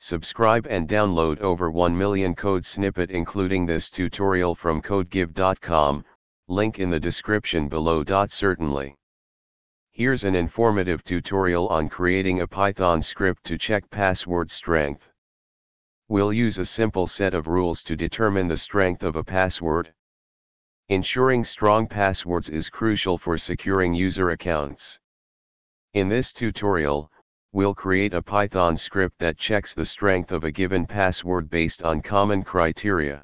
Subscribe and download over 1 million code snippet including this tutorial from codegive.com, link in the description below. Certainly. Here's an informative tutorial on creating a Python script to check password strength. We'll use a simple set of rules to determine the strength of a password. Ensuring strong passwords is crucial for securing user accounts. In this tutorial, we'll create a Python script that checks the strength of a given password based on common criteria.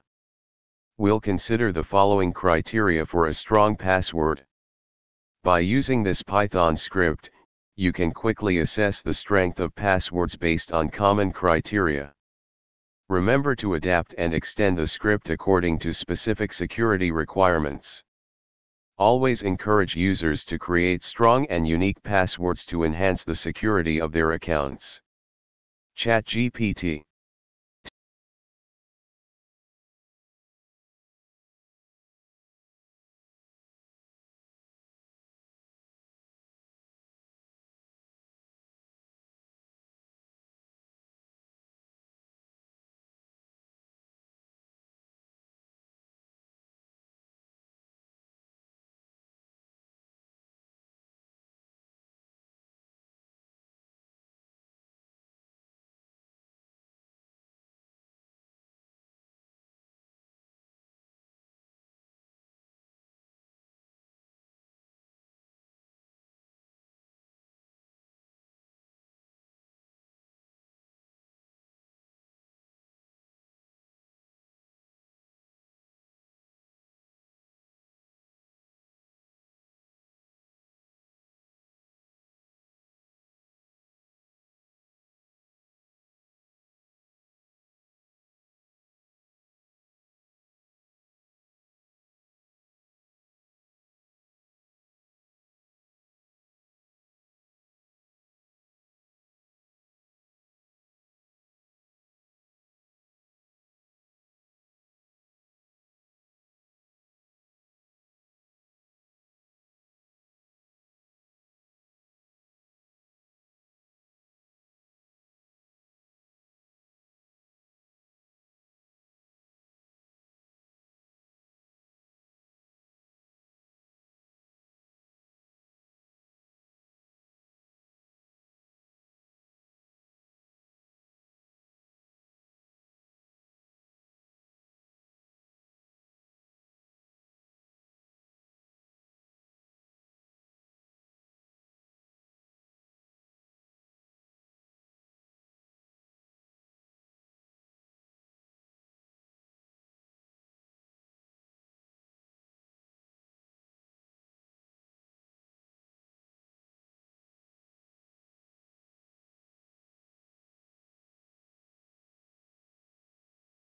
We'll consider the following criteria for a strong password. By using this Python script, you can quickly assess the strength of passwords based on common criteria. Remember to adapt and extend the script according to specific security requirements. Always encourage users to create strong and unique passwords to enhance the security of their accounts. ChatGPT.